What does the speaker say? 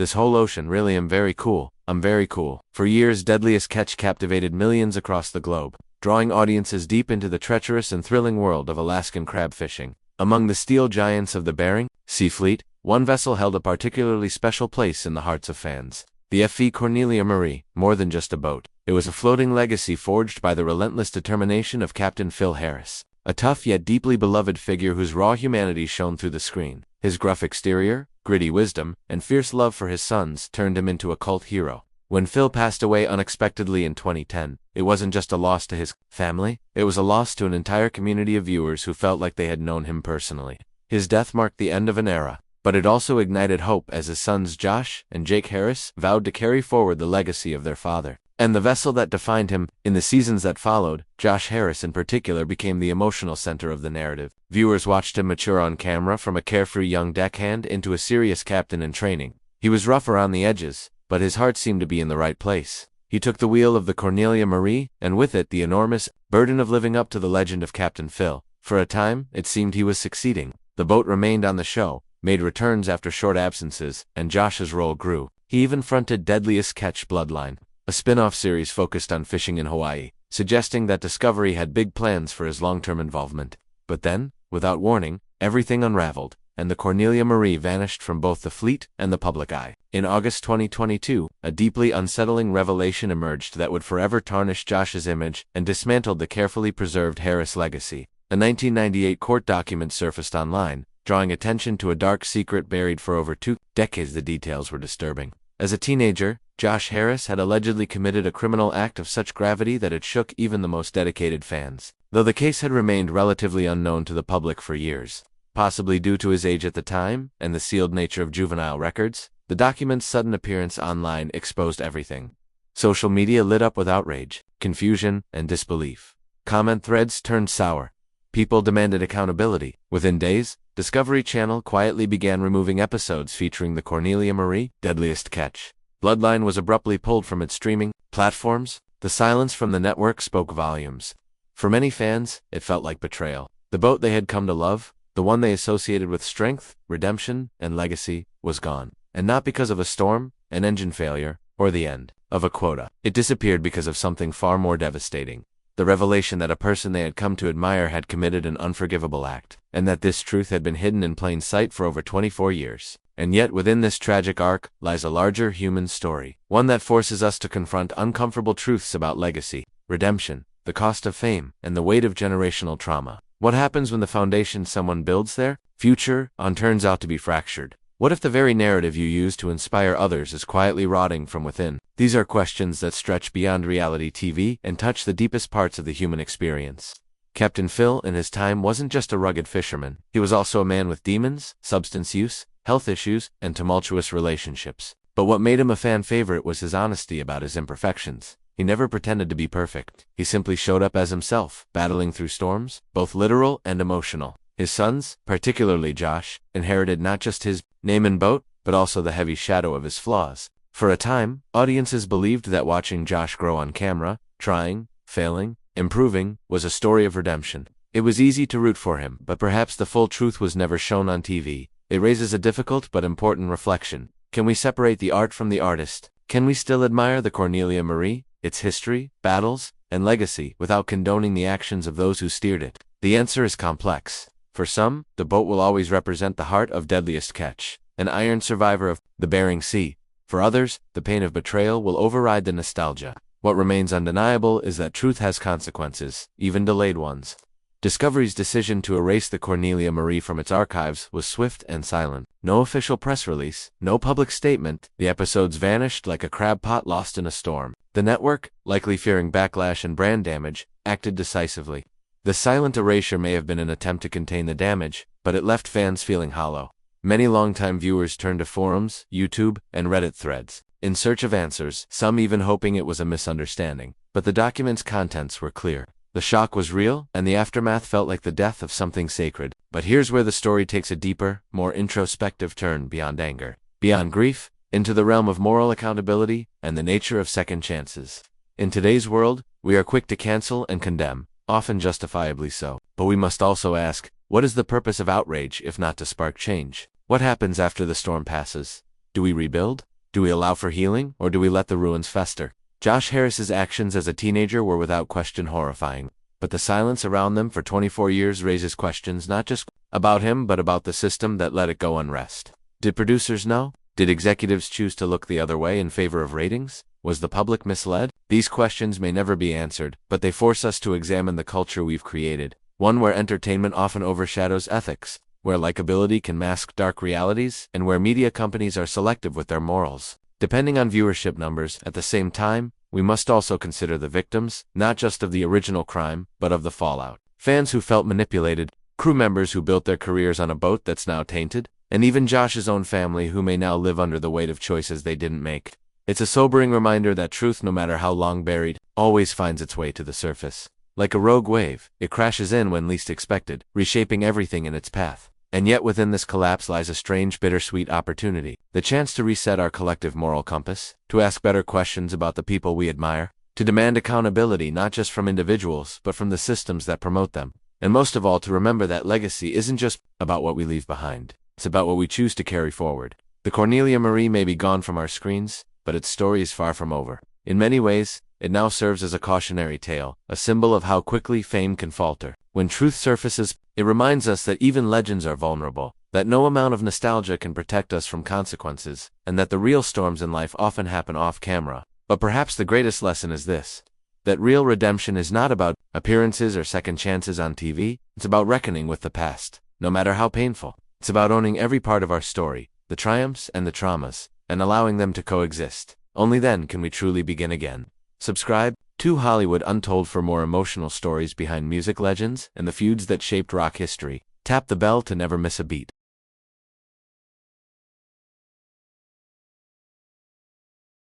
This whole ocean, really am very cool. I'm very cool. For years, Deadliest Catch captivated millions across the globe, drawing audiences deep into the treacherous and thrilling world of Alaskan crab fishing. Among the steel giants of the Bering Sea Fleet, one vessel held a particularly special place in the hearts of fans. The FV Cornelia Marie, more than just a boat. It was a floating legacy forged by the relentless determination of Captain Phil Harris, a tough yet deeply beloved figure whose raw humanity shone through the screen. His gruff exterior, gritty wisdom, and fierce love for his sons turned him into a cult hero. When Phil passed away unexpectedly in 2010, it wasn't just a loss to his family, it was a loss to an entire community of viewers who felt like they had known him personally. His death marked the end of an era, but it also ignited hope as his sons Josh and Jake Harris vowed to carry forward the legacy of their father. And the vessel that defined him, in the seasons that followed, Josh Harris in particular became the emotional center of the narrative. Viewers watched him mature on camera from a carefree young deckhand into a serious captain in training. He was rough around the edges, but his heart seemed to be in the right place. He took the wheel of the Cornelia Marie, and with it the enormous burden of living up to the legend of Captain Phil. For a time, it seemed he was succeeding. The boat remained on the show, made returns after short absences, and Josh's role grew. He even fronted Deadliest Catch Bloodline, a spin-off series focused on fishing in Hawaii, suggesting that Discovery had big plans for his long-term involvement. But then, without warning, everything unraveled, and the Cornelia Marie vanished from both the fleet and the public eye. In August 2022, a deeply unsettling revelation emerged that would forever tarnish Josh's image and dismantled the carefully preserved Harris legacy. A 1998 court document surfaced online, drawing attention to a dark secret buried for over 2 decades. The details were disturbing. As a teenager, Josh Harris had allegedly committed a criminal act of such gravity that it shook even the most dedicated fans. Though the case had remained relatively unknown to the public for years, possibly due to his age at the time and the sealed nature of juvenile records, the document's sudden appearance online exposed everything. Social media lit up with outrage, confusion, and disbelief. Comment threads turned sour. People demanded accountability. Within days, Discovery Channel quietly began removing episodes featuring the Cornelia Marie, Deadliest Catch. Bloodline was abruptly pulled from its streaming platforms. The silence from the network spoke volumes. For many fans, it felt like betrayal. The boat they had come to love, the one they associated with strength, redemption, and legacy, was gone. And not because of a storm, an engine failure, or the end of a quota. It disappeared because of something far more devastating. The revelation that a person they had come to admire had committed an unforgivable act, and that this truth had been hidden in plain sight for over 24 years. And yet within this tragic arc lies a larger human story, one that forces us to confront uncomfortable truths about legacy, redemption, the cost of fame, and the weight of generational trauma. What happens when the foundation someone builds their future on turns out to be fractured? What if the very narrative you use to inspire others is quietly rotting from within? These are questions that stretch beyond reality TV and touch the deepest parts of the human experience. Captain Phil in his time wasn't just a rugged fisherman. He was also a man with demons, substance use, health issues, and tumultuous relationships. But what made him a fan favorite was his honesty about his imperfections. He never pretended to be perfect. He simply showed up as himself, battling through storms, both literal and emotional. His sons, particularly Josh, inherited not just his name and boat, but also the heavy shadow of his flaws. For a time, audiences believed that watching Josh grow on camera, trying, failing, improving, was a story of redemption. It was easy to root for him, but perhaps the full truth was never shown on TV. It raises a difficult but important reflection. Can we separate the art from the artist? Can we still admire the Cornelia Marie, its history, battles, and legacy, without condoning the actions of those who steered it? The answer is complex. For some, the boat will always represent the heart of Deadliest Catch, an iron survivor of the Bering Sea. For others, the pain of betrayal will override the nostalgia. What remains undeniable is that truth has consequences, even delayed ones. Discovery's decision to erase the Cornelia Marie from its archives was swift and silent. No official press release, no public statement. The episodes vanished like a crab pot lost in a storm. The network, likely fearing backlash and brand damage, acted decisively. The silent erasure may have been an attempt to contain the damage, but it left fans feeling hollow. Many longtime viewers turned to forums, YouTube, and Reddit threads, in search of answers, some even hoping it was a misunderstanding. But the document's contents were clear. The shock was real, and the aftermath felt like the death of something sacred. But here's where the story takes a deeper, more introspective turn beyond anger, beyond grief, into the realm of moral accountability and the nature of second chances. In today's world, we are quick to cancel and condemn, often justifiably so. But we must also ask, what is the purpose of outrage if not to spark change? What happens after the storm passes? Do we rebuild? Do we allow for healing, or do we let the ruins fester? Josh Harris's actions as a teenager were without question horrifying, but the silence around them for 24 years raises questions not just about him but about the system that let it go unrest. Did producers know? Did executives choose to look the other way in favor of ratings? Was the public misled? These questions may never be answered, but they force us to examine the culture we've created, one where entertainment often overshadows ethics, where likability can mask dark realities, and where media companies are selective with their morals. Depending on viewership numbers, at the same time, we must also consider the victims, not just of the original crime, but of the fallout. Fans who felt manipulated, crew members who built their careers on a boat that's now tainted, and even Josh's own family who may now live under the weight of choices they didn't make. It's a sobering reminder that truth, no matter how long buried, always finds its way to the surface. Like a rogue wave, it crashes in when least expected, reshaping everything in its path. And yet within this collapse lies a strange, bittersweet opportunity, the chance to reset our collective moral compass, to ask better questions about the people we admire, to demand accountability not just from individuals but from the systems that promote them, and most of all to remember that legacy isn't just about what we leave behind, it's about what we choose to carry forward. The Cornelia Marie may be gone from our screens, but its story is far from over. In many ways, it now serves as a cautionary tale, a symbol of how quickly fame can falter. When truth surfaces, it reminds us that even legends are vulnerable, that no amount of nostalgia can protect us from consequences, and that the real storms in life often happen off-camera. But perhaps the greatest lesson is this: that real redemption is not about appearances or second chances on TV, it's about reckoning with the past, no matter how painful. It's about owning every part of our story, the triumphs and the traumas, and allowing them to coexist. Only then can we truly begin again. Subscribe to Hollywood Untold for more emotional stories behind music legends and the feuds that shaped rock history. Tap the bell to never miss a beat.